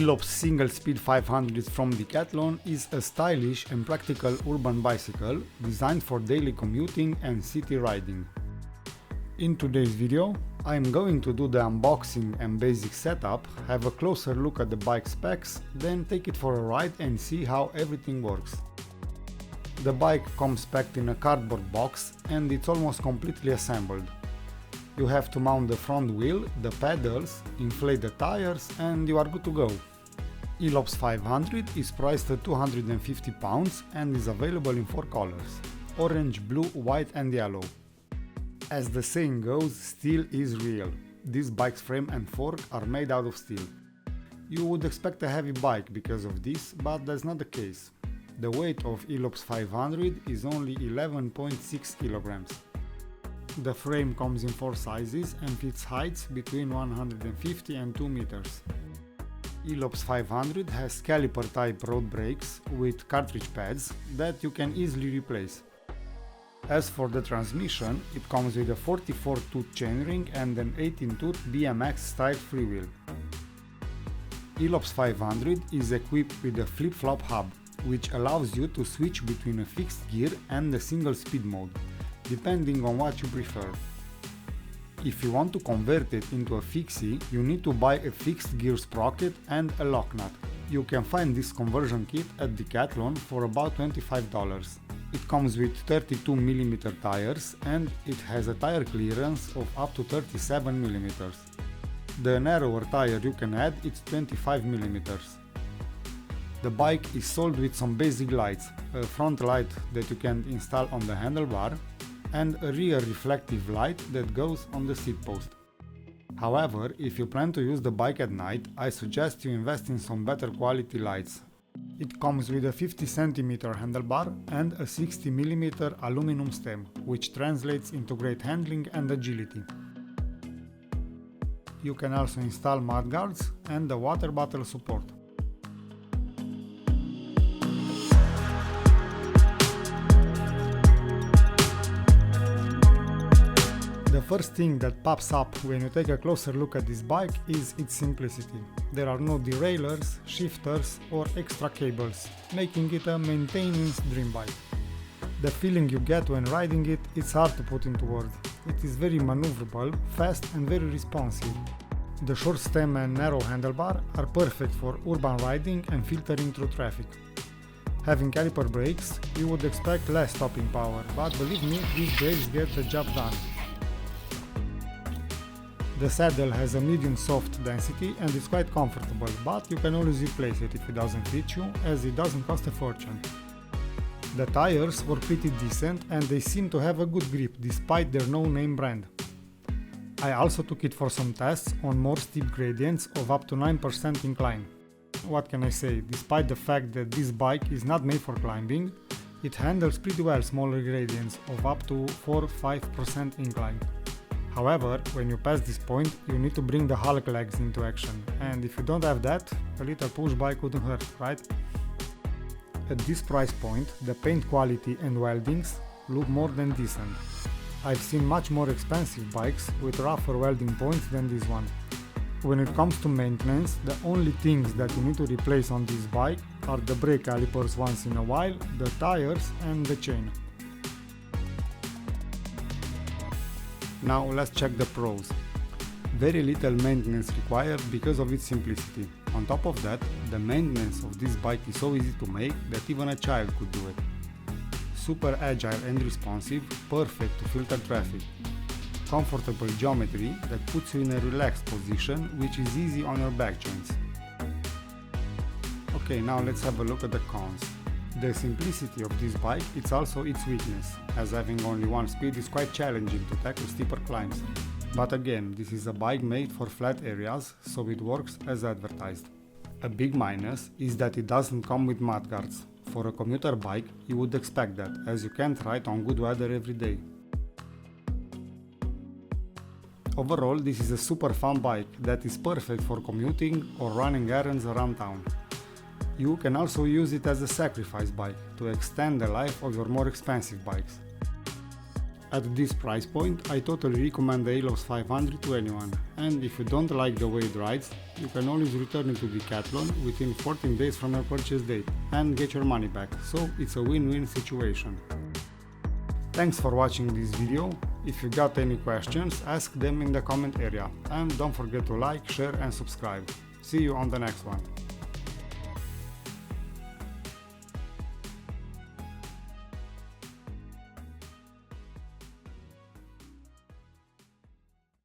Elops Single Speed 500 from Decathlon is a stylish and practical urban bicycle designed for daily commuting and city riding. In today's video, I am going to do the unboxing and basic setup, have a closer look at the bike specs, then take it for a ride and see how everything works. The bike comes packed in a cardboard box and it's almost completely assembled. You have to mount the front wheel, the pedals, inflate the tires and you are good to go. Elops 500 is priced at £250 and is available in 4 colors: orange, blue, white and yellow. As the saying goes, steel is real. This bike's frame and fork are made out of steel. You would expect a heavy bike because of this, but that's not the case. The weight of Elops 500 is only 11.6 kilograms. The frame comes in 4 sizes and fits heights between 150 and 2 meters. Elops 500 has caliper type road brakes with cartridge pads that you can easily replace. As for the transmission, it comes with a 44-tooth chainring and an 18-tooth BMX style freewheel. Elops 500 is equipped with a flip-flop hub, which allows you to switch between a fixed gear and the single speed mode, depending on what you prefer. If you want to convert it into a fixie, you need to buy a fixed gear sprocket and a lock nut. You can find this conversion kit at Decathlon for about $25. It comes with 32mm tires and it has a tire clearance of up to 37mm. The narrower tire you can add is 25mm. The bike is sold with some basic lights, a front light that you can install on the handlebar and a rear reflective light that goes on the seat post. However, if you plan to use the bike at night, I suggest you invest in some better quality lights. It comes with a 50cm handlebar and a 60mm aluminum stem, which translates into great handling and agility. You can also install mudguards and the water bottle support. The first thing that pops up when you take a closer look at this bike is its simplicity. There are no derailleurs, shifters or extra cables, making it a maintenance dream bike. The feeling you get when riding it is hard to put into words. It is very maneuverable, fast and very responsive. The short stem and narrow handlebar are perfect for urban riding and filtering through traffic. Having caliper brakes, you would expect less stopping power, but believe me, these brakes get the job done. The saddle has a medium soft density and is quite comfortable, but you can always replace it if it doesn't fit you, as it doesn't cost a fortune. The tires were pretty decent and they seem to have a good grip despite their no-name brand. I also took it for some tests on more steep gradients of up to 9% incline. What can I say, despite the fact that this bike is not made for climbing, it handles pretty well smaller gradients of up to 4-5% incline. However, when you pass this point, you need to bring the Hulk legs into action, and if you don't have that, a little push bike wouldn't hurt, right? At this price point, the paint quality and weldings look more than decent. I've seen much more expensive bikes with rougher welding points than this one. When it comes to maintenance, the only things that you need to replace on this bike are the brake calipers once in a while, the tires and the chain. Now let's check the pros. Very little maintenance required because of its simplicity. On top of that, the maintenance of this bike is so easy to make that even a child could do it. Super agile and responsive, perfect to filter traffic. Comfortable geometry that puts you in a relaxed position, which is easy on your back joints. Okay, now let's have a look at the cons. The simplicity of this bike is also its weakness, as having only one speed is quite challenging to tackle steeper climbs. But again, this is a bike made for flat areas, so it works as advertised. A big minus is that it doesn't come with mudguards. For a commuter bike, you would expect that, as you can't ride on good weather every day. Overall, this is a super fun bike that is perfect for commuting or running errands around town. You can also use it as a sacrifice bike to extend the life of your more expensive bikes. At this price point, I totally recommend the Elops 500 to anyone, and if you don't like the way it rides, you can always return it to Decathlon within 14 days from your purchase date and get your money back, so it's a win-win situation. Thanks for watching this video. If you got any questions, ask them in the comment area, and don't forget to like, share and subscribe. See you on the next one.